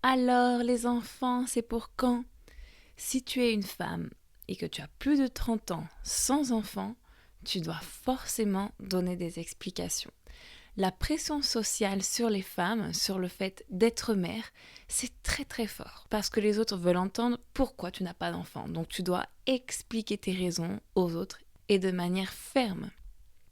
Alors les enfants, c'est pour quand? Si tu es une femme et que tu as plus de 30 ans sans enfants, tu dois forcément donner des explications. La pression sociale sur les femmes, sur le fait d'être mère, c'est très très fort. Parce que les autres veulent entendre pourquoi tu n'as pas d'enfant. Donc tu dois expliquer tes raisons aux autres et de manière ferme.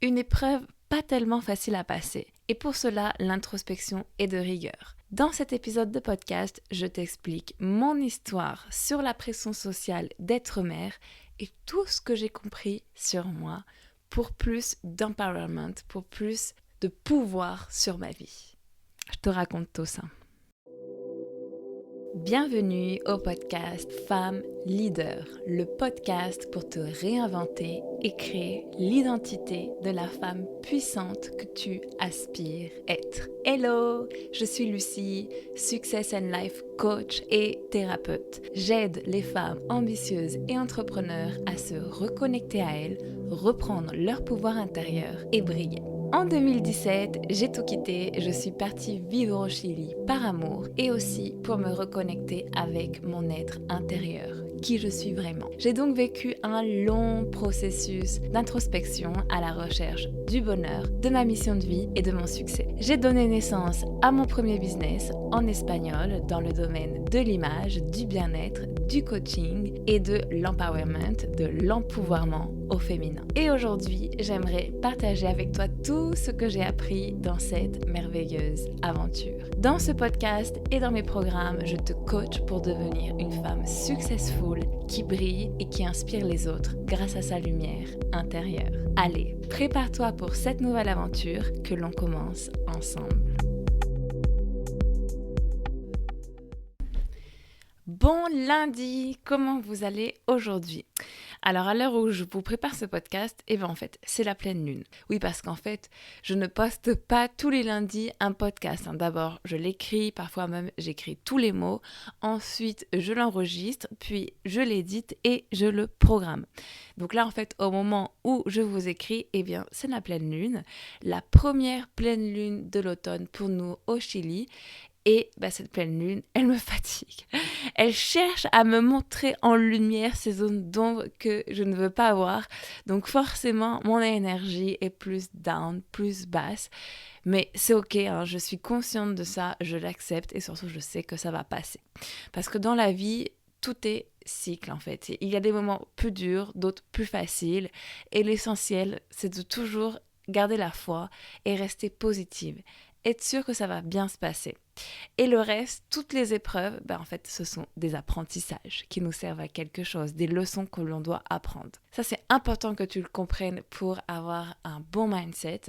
Une épreuve pas tellement facile à passer. Et pour cela, l'introspection est de rigueur. Dans cet épisode de podcast, je t'explique mon histoire sur la pression sociale d'être mère et tout ce que j'ai compris sur moi pour plus d'empowerment, pour plus de pouvoir sur ma vie. Je te raconte tout ça. Bienvenue au podcast Femme Leader, le podcast pour te réinventer et créer l'identité de la femme puissante que tu aspires être. Hello, je suis Lucie, Success and Life coach et thérapeute. J'aide les femmes ambitieuses et entrepreneurs à se reconnecter à elles, reprendre leur pouvoir intérieur et briller. En 2017, j'ai tout quitté, je suis partie vivre au Chili par amour et aussi pour me reconnecter avec mon être intérieur, qui je suis vraiment. J'ai donc vécu un long processus d'introspection à la recherche du bonheur, de ma mission de vie et de mon succès. J'ai donné naissance à mon premier business en espagnol dans le domaine de l'image, du bien-être, du coaching et de l'empowerment, de l'empouvoirment au féminin. Et aujourd'hui, j'aimerais partager avec toi tout ce que j'ai appris dans cette merveilleuse aventure. Dans ce podcast et dans mes programmes, je te coach pour devenir une femme successful qui brille et qui inspire les autres grâce à sa lumière intérieure. Allez, prépare-toi pour cette nouvelle aventure que l'on commence ensemble. Bon lundi, comment vous allez aujourd'hui? Alors à l'heure où je vous prépare ce podcast, en fait c'est la pleine lune. Oui, parce qu'en fait je ne poste pas tous les lundis un podcast. D'abord je l'écris, parfois même j'écris tous les mots, ensuite je l'enregistre, puis je l'édite et je le programme. Donc là en fait au moment où je vous écris, c'est la pleine lune, la première pleine lune de l'automne pour nous au Chili. Et cette pleine lune, elle me fatigue. Elle cherche à me montrer en lumière ces zones d'ombre que je ne veux pas avoir. Donc forcément, mon énergie est plus down, plus basse. Mais c'est ok, je suis consciente de ça, je l'accepte et surtout je sais que ça va passer. Parce que dans la vie, tout est cycle en fait. Il y a des moments plus durs, d'autres plus faciles. Et l'essentiel, c'est de toujours garder la foi et rester positive. Être sûr que ça va bien se passer. Et le reste, toutes les épreuves, en fait, ce sont des apprentissages qui nous servent à quelque chose, des leçons que l'on doit apprendre. Ça, c'est important que tu le comprennes pour avoir un bon mindset.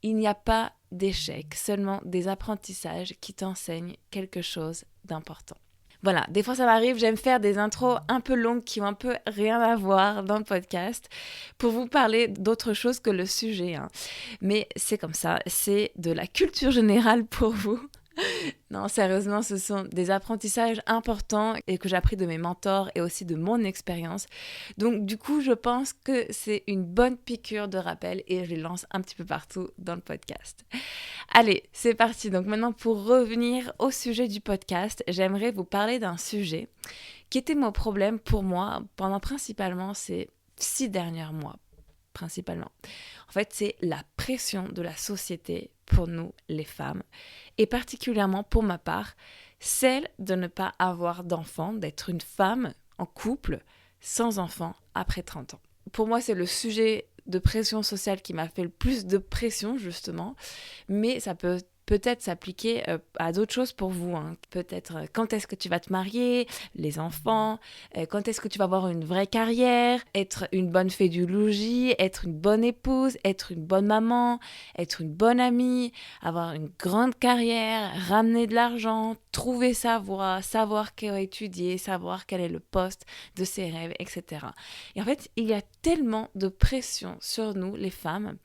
Il n'y a pas d'échec, seulement des apprentissages qui t'enseignent quelque chose d'important. Voilà, des fois ça m'arrive, j'aime faire des intros un peu longues qui ont un peu rien à voir dans le podcast pour vous parler d'autre chose que le sujet. Mais c'est comme ça, c'est de la culture générale pour vous. Non, sérieusement, ce sont des apprentissages importants et que j'ai appris de mes mentors et aussi de mon expérience. Donc, du coup, je pense que c'est une bonne piqûre de rappel et je les lance un petit peu partout dans le podcast. Allez, c'est parti. Donc maintenant, pour revenir au sujet du podcast, j'aimerais vous parler d'un sujet qui était mon problème pour moi pendant principalement ces 6 derniers mois. Principalement. En fait, c'est la pression de la société pour nous, les femmes, et particulièrement pour ma part, celle de ne pas avoir d'enfants, d'être une femme en couple sans enfants après 30 ans. Pour moi, c'est le sujet de pression sociale qui m'a fait le plus de pression, justement, mais ça peut peut-être s'appliquer à d'autres choses pour vous. Peut-être quand est-ce que tu vas te marier, les enfants, quand est-ce que tu vas avoir une vraie carrière, être une bonne fée du logis, être une bonne épouse, être une bonne maman, être une bonne amie, avoir une grande carrière, ramener de l'argent, trouver sa voie, savoir quoi étudier, savoir quel est le poste de ses rêves, etc. Et en fait, il y a tellement de pression sur nous, les femmes,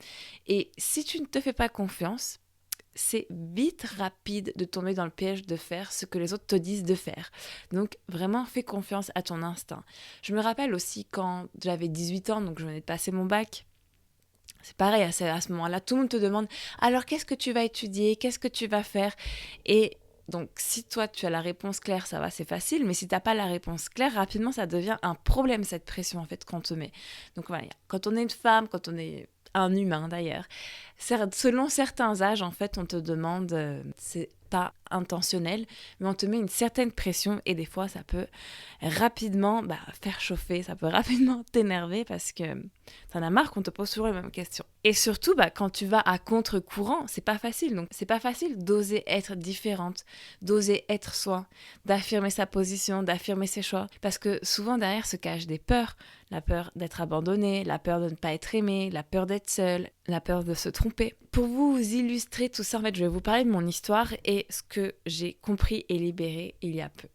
et si tu ne te fais pas confiance, c'est vite rapide de tomber dans le piège de faire ce que les autres te disent de faire. Donc vraiment, fais confiance à ton instinct. Je me rappelle aussi quand j'avais 18 ans, donc je venais de passer mon bac. C'est pareil, à ce moment-là, tout le monde te demande « Alors, qu'est-ce que tu vas étudier ? Qu'est-ce que tu vas faire ?» Et Donc, si toi, tu as la réponse claire, ça va, c'est facile. Mais si tu n'as pas la réponse claire, rapidement, ça devient un problème, cette pression, en fait, qu'on te met. Donc, voilà, quand on est une femme, quand on est un humain, d'ailleurs, selon certains âges, en fait, on te demande, c'est pas intentionnel, mais on te met une certaine pression et des fois, ça peut rapidement faire chauffer, ça peut rapidement t'énerver parce que t'en as marre qu'on te pose toujours les mêmes questions. Et surtout, quand tu vas à contre-courant, c'est pas facile. Donc, c'est pas facile d'oser être différente, d'oser être soi, d'affirmer sa position, d'affirmer ses choix. Parce que souvent, derrière se cachent des peurs. La peur d'être abandonné, la peur de ne pas être aimé, la peur d'être seule, la peur de se tromper. Pour vous illustrer tout ça, en fait, je vais vous parler de mon histoire et ce que j'ai compris et libéré il y a peu.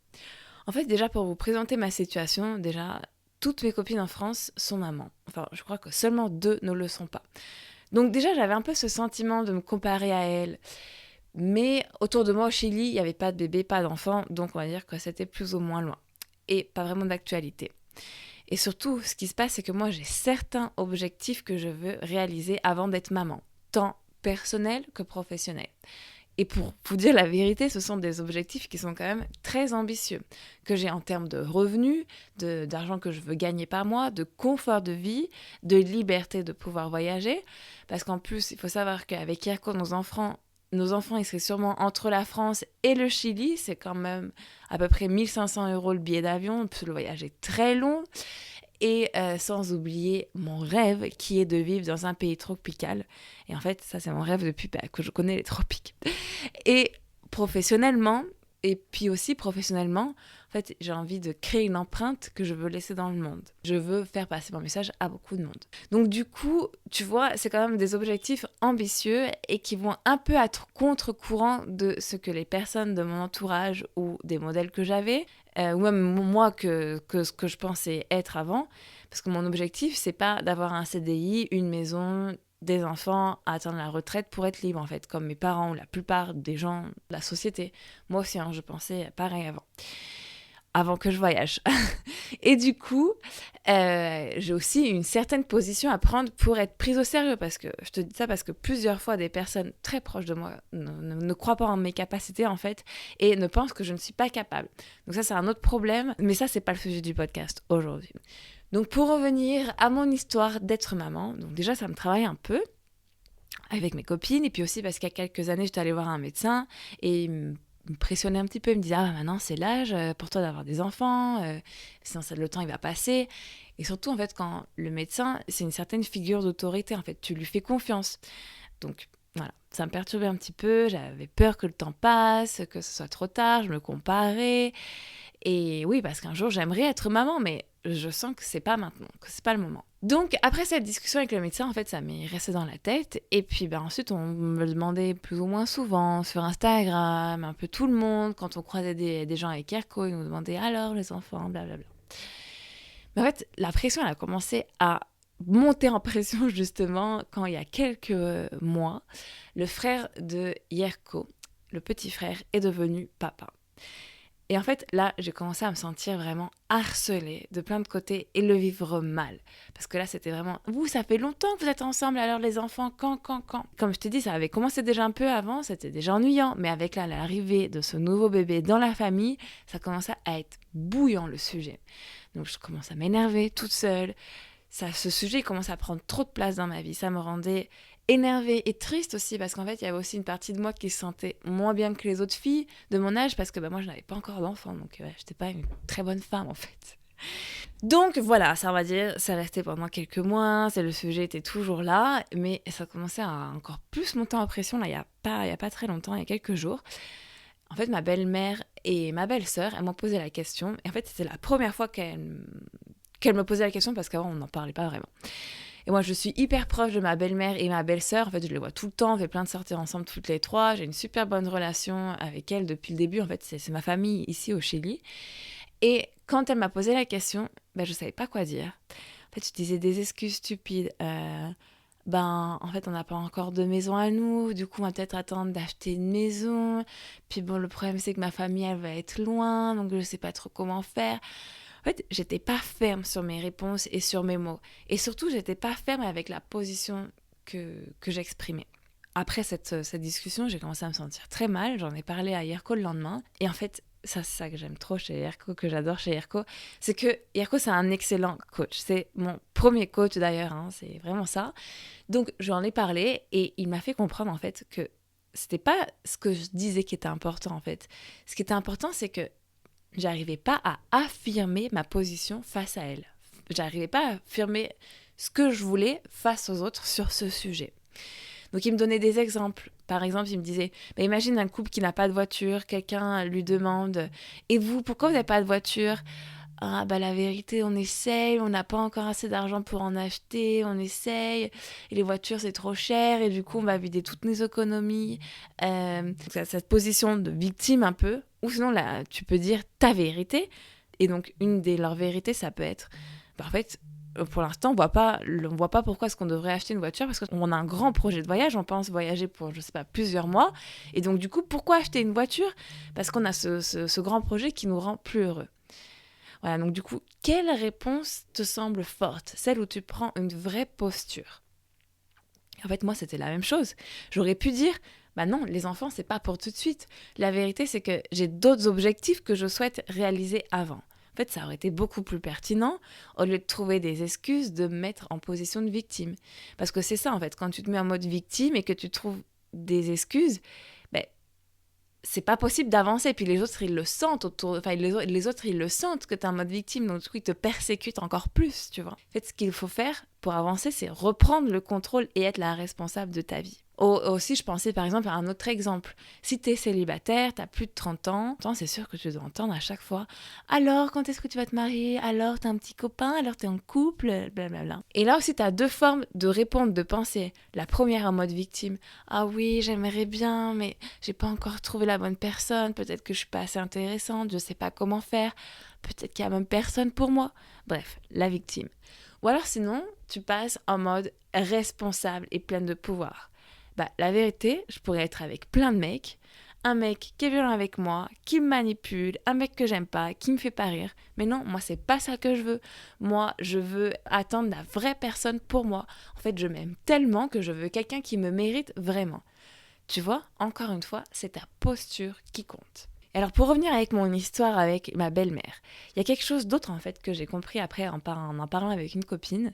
En fait, déjà, pour vous présenter ma situation, déjà, toutes mes copines en France sont mamans. Enfin, je crois que seulement 2 ne le sont pas. Donc déjà, j'avais un peu ce sentiment de me comparer à elles. Mais autour de moi, au Chili, il n'y avait pas de bébé, pas d'enfant, donc on va dire que c'était plus ou moins loin. Et pas vraiment d'actualité. Et surtout, ce qui se passe, c'est que moi, j'ai certains objectifs que je veux réaliser avant d'être maman, tant personnels que professionnels. Et pour vous dire la vérité, ce sont des objectifs qui sont quand même très ambitieux, que j'ai en termes de revenus, d'argent que je veux gagner par mois, de confort de vie, de liberté de pouvoir voyager. Parce qu'en plus, il faut savoir qu'avec Yerko, nos enfants, ils seraient sûrement entre la France et le Chili. C'est quand même à peu près 1 500 € le billet d'avion, puis le voyage est très long. Et sans oublier mon rêve qui est de vivre dans un pays tropical. Et en fait, ça c'est mon rêve depuis que je connais les tropiques. Et professionnellement, et puis aussi professionnellement, en fait, j'ai envie de créer une empreinte que je veux laisser dans le monde. Je veux faire passer mon message à beaucoup de monde. Donc du coup, tu vois, c'est quand même des objectifs ambitieux et qui vont un peu à contre-courant de ce que les personnes de mon entourage ou des modèles que j'avais, ou même moi que ce que je pensais être avant. Parce que mon objectif, c'est pas d'avoir un CDI, une maison, des enfants à atteindre la retraite pour être libre, en fait, comme mes parents ou la plupart des gens de la société. Moi aussi, je pensais pareil avant que je voyage. Et du coup, j'ai aussi une certaine position à prendre pour être prise au sérieux, parce que je te dis ça parce que plusieurs fois, des personnes très proches de moi ne croient pas en mes capacités, en fait, et ne pensent que je ne suis pas capable. Donc ça, c'est un autre problème, mais ça, c'est pas le sujet du podcast aujourd'hui. Donc pour revenir à mon histoire d'être maman, donc déjà, ça me travaille un peu avec mes copines, et puis aussi parce qu'il y a quelques années, j'étais allée voir un médecin, et me pressionnait un petit peu, il me disait maintenant c'est l'âge pour toi d'avoir des enfants, sinon le temps il va passer. Et surtout en fait quand le médecin c'est une certaine figure d'autorité, en fait tu lui fais confiance. Donc voilà, ça me perturbait un petit peu, j'avais peur que le temps passe, que ce soit trop tard, je me comparais. Et oui, parce qu'un jour j'aimerais être maman, mais je sens que c'est pas maintenant, que c'est pas le moment. Donc après cette discussion avec le médecin, en fait, ça m'est resté dans la tête. Et puis ensuite, on me le demandait plus ou moins souvent sur Instagram, un peu tout le monde. Quand on croisait des gens avec Yerko, ils nous demandaient alors les enfants, blablabla. Mais en fait, la pression, elle a commencé à monter en pression justement quand il y a quelques mois, le frère de Yerko, le petit frère, est devenu papa. Et en fait, là, j'ai commencé à me sentir vraiment harcelée de plein de côtés et le vivre mal. Parce que là, c'était vraiment, vous, ça fait longtemps que vous êtes ensemble, alors les enfants, quand Comme je t'ai dit, ça avait commencé déjà un peu avant, c'était déjà ennuyant. Mais avec là, l'arrivée de ce nouveau bébé dans la famille, ça commençait à être bouillant, le sujet. Donc, je commence à m'énerver toute seule. Ce sujet commence à prendre trop de place dans ma vie. Ça me rendait énervée et triste aussi parce qu'en fait, il y avait aussi une partie de moi qui se sentait moins bien que les autres filles de mon âge parce que moi, je n'avais pas encore d'enfant. Donc, j'étais pas une très bonne femme, en fait. Donc, voilà, ça, on va dire, ça restait pendant quelques mois. Le sujet était toujours là. Mais ça commençait à encore plus monter en pression, là, il y a pas très longtemps, il y a quelques jours. En fait, ma belle-mère et ma belle-sœur, elles m'ont posé la question. Et en fait, c'était la première fois qu'elles me posait la question parce qu'avant, on n'en parlait pas vraiment. Et moi, je suis hyper proche de ma belle-mère et ma belle-sœur. En fait, je les vois tout le temps. On fait plein de sorties ensemble toutes les trois. J'ai une super bonne relation avec elles depuis le début. En fait, c'est ma famille ici au Chili. Et quand elle m'a posé la question, je ne savais pas quoi dire. En fait, je disais des excuses stupides. En fait, on n'a pas encore de maison à nous. Du coup, on va peut-être attendre d'acheter une maison. Puis bon, le problème, c'est que ma famille, elle va être loin. Donc, je ne sais pas trop comment faire. En fait, j'étais pas ferme sur mes réponses et sur mes mots. Et surtout, j'étais pas ferme avec la position que j'exprimais. Après cette discussion, j'ai commencé à me sentir très mal. J'en ai parlé à Yerko le lendemain. Et en fait, ça, c'est ça que j'aime trop chez Yerko, que j'adore chez Yerko. C'est que Yerko, c'est un excellent coach. C'est mon premier coach d'ailleurs, hein, c'est vraiment ça. Donc, j'en ai parlé et il m'a fait comprendre en fait que c'était pas ce que je disais qui était important en fait. Ce qui était important, c'est que j'arrivais pas à affirmer ma position face à elle. J'arrivais pas à affirmer ce que je voulais face aux autres sur ce sujet. Donc il me donnait des exemples. Par exemple, il me disait, bah, imagine un couple qui n'a pas de voiture, quelqu'un lui demande, et vous, pourquoi vous n'avez pas de voiture? Ah bah la vérité, on essaye, on n'a pas encore assez d'argent pour en acheter, on essaye, et les voitures c'est trop cher, et du coup on va vider toutes nos économies. Cette position de victime un peu, ou sinon là, tu peux dire ta vérité, et donc une de leurs vérités, ça peut être, bah, en fait, pour l'instant, on voit pas pourquoi est-ce qu'on devrait acheter une voiture, parce qu'on a un grand projet de voyage, on pense voyager pour, je sais pas, plusieurs mois, et donc du coup, pourquoi acheter une voiture? Parce qu'on a ce grand projet qui nous rend plus heureux. Voilà, donc du coup, quelle réponse te semble forte? Celle où tu prends une vraie posture. En fait, moi, c'était la même chose. J'aurais pu dire, bah non, les enfants, c'est pas pour tout de suite. La vérité, c'est que j'ai d'autres objectifs que je souhaite réaliser avant. En fait, ça aurait été beaucoup plus pertinent, au lieu de trouver des excuses, de me mettre en position de victime. Parce que c'est ça, en fait, quand tu te mets en mode victime et que tu trouves des excuses, ben, c'est pas possible d'avancer. Puis les autres, ils le sentent autour. Enfin, les autres, ils le sentent que t'es en mode victime. Donc, du coup, ils te persécutent encore plus, tu vois. En fait, ce qu'il faut faire pour avancer, c'est reprendre le contrôle et être la responsable de ta vie. Aussi, je pensais par exemple à un autre exemple. Si t'es célibataire, t'as plus de 30 ans, c'est sûr que tu dois entendre à chaque fois alors, quand est-ce que tu vas te marier? Alors, t'as un petit copain? Alors, t'es en couple? Blablabla. Et là aussi, t'as deux formes de répondre, de penser. La première en mode victime. Ah oui, j'aimerais bien, mais j'ai pas encore trouvé la bonne personne. Peut-être que je suis pas assez intéressante, je sais pas comment faire. Peut-être qu'il y a même personne pour moi. Bref, la victime. Ou alors sinon, tu passes en mode responsable et pleine de pouvoir. Bah, la vérité, je pourrais être avec plein de mecs. Un mec qui est violent avec moi, qui me manipule, un mec que j'aime pas, qui me fait pas rire. Mais non, moi, c'est pas ça que je veux. Moi, je veux attendre la vraie personne pour moi. En fait, je m'aime tellement que je veux quelqu'un qui me mérite vraiment. Tu vois, encore une fois, c'est ta posture qui compte. Et alors, pour revenir avec mon histoire avec ma belle-mère, il y a quelque chose d'autre, en fait, que j'ai compris après en parlant avec une copine.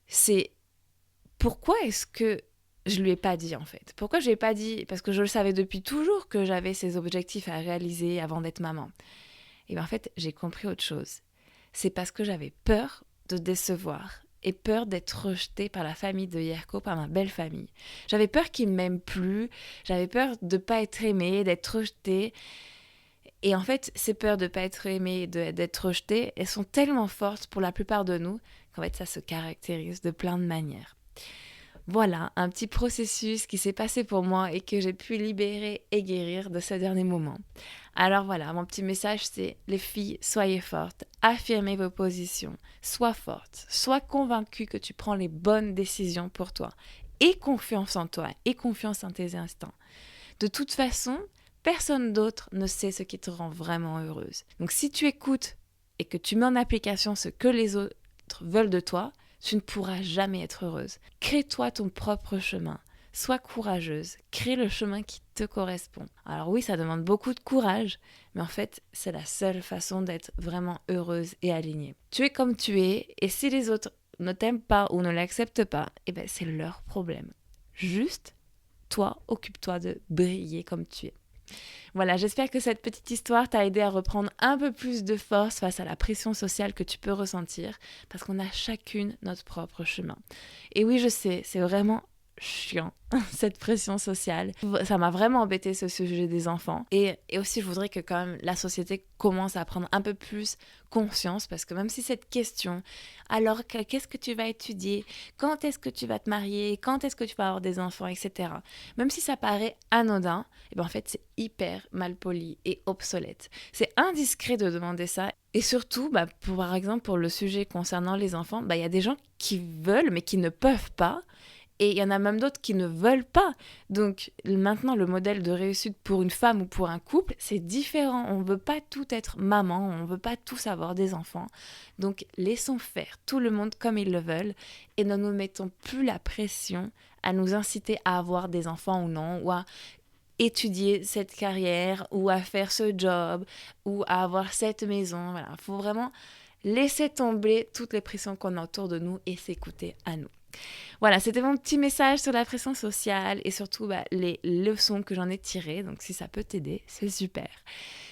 C'est pourquoi est-ce que je lui ai pas dit en fait? Pourquoi je lui ai pas dit? Parce que je le savais depuis toujours que j'avais ces objectifs à réaliser avant d'être maman. Et bien en fait, j'ai compris autre chose. C'est parce que j'avais peur de décevoir et peur d'être rejetée par la famille de Yerko, par ma belle famille. J'avais peur qu'ils m'aiment plus, j'avais peur de pas être aimée, d'être rejetée. Et en fait, ces peurs de pas être aimée, d'être rejetée, elles sont tellement fortes pour la plupart de nous qu'en fait, ça se caractérise de plein de manières. Voilà, un petit processus qui s'est passé pour moi et que j'ai pu libérer et guérir de ce dernier moment. Alors voilà, mon petit message c'est les filles, soyez fortes, affirmez vos positions, sois forte, sois convaincue que tu prends les bonnes décisions pour toi. Aie confiance en toi, aie confiance en tes instincts. De toute façon, personne d'autre ne sait ce qui te rend vraiment heureuse. Donc si tu écoutes et que tu mets en application ce que les autres veulent de toi, tu ne pourras jamais être heureuse. Crée-toi ton propre chemin. Sois courageuse. Crée le chemin qui te correspond. Alors oui, ça demande beaucoup de courage, mais en fait, c'est la seule façon d'être vraiment heureuse et alignée. Tu es comme tu es, et si les autres ne t'aiment pas ou ne l'acceptent pas, eh ben c'est leur problème. Juste, toi, occupe-toi de briller comme tu es. Voilà, j'espère que cette petite histoire t'a aidé à reprendre un peu plus de force face à la pression sociale que tu peux ressentir, parce qu'on a chacune notre propre chemin. Et oui, je sais, c'est vraiment chiant, cette pression sociale. Ça m'a vraiment embêté ce sujet des enfants. Et aussi, je voudrais que quand même la société commence à prendre un peu plus conscience, parce que même si cette question, alors qu'est-ce que tu vas étudier, quand est-ce que tu vas te marier, quand est-ce que tu vas avoir des enfants, etc. Même si ça paraît anodin, et ben en fait c'est hyper mal poli et obsolète. C'est indiscret de demander ça. Et surtout, par exemple pour le sujet concernant les enfants, il y a des gens qui veulent mais qui ne peuvent pas. Et il y en a même d'autres qui ne veulent pas. Donc maintenant, le modèle de réussite pour une femme ou pour un couple, c'est différent. On ne veut pas tout être maman, on ne veut pas tous avoir des enfants. Donc laissons faire tout le monde comme ils le veulent et ne nous mettons plus la pression à nous inciter à avoir des enfants ou non, ou à étudier cette carrière, ou à faire ce job, ou à avoir cette maison. Voilà, il faut vraiment laisser tomber toutes les pressions qu'on a autour de nous et s'écouter à nous. Voilà, c'était mon petit message sur la pression sociale et surtout les leçons que j'en ai tirées. Donc si ça peut t'aider, c'est super.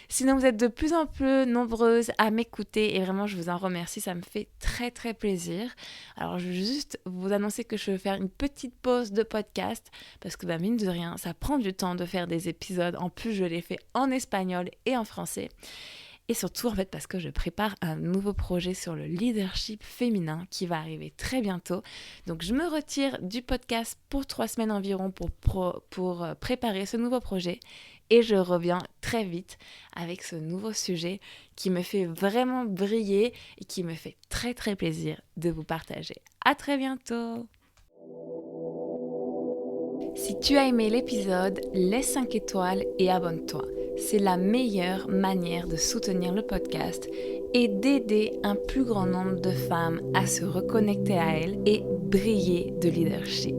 Sinon, vous êtes de plus en plus nombreuses à m'écouter et vraiment, je vous en remercie. Ça me fait très, très plaisir. Alors, je veux juste vous annoncer que je vais faire une petite pause de podcast parce que, mine de rien, ça prend du temps de faire des épisodes. En plus, je les fais en espagnol et en français. Et surtout, en fait, parce que je prépare un nouveau projet sur le leadership féminin qui va arriver très bientôt. Donc, je me retire du podcast pour 3 semaines environ pour préparer ce nouveau projet. Et je reviens très vite avec ce nouveau sujet qui me fait vraiment briller et qui me fait très, très plaisir de vous partager. À très bientôt! Si tu as aimé l'épisode, laisse 5 étoiles et abonne-toi. C'est la meilleure manière de soutenir le podcast et d'aider un plus grand nombre de femmes à se reconnecter à elles et briller de leadership.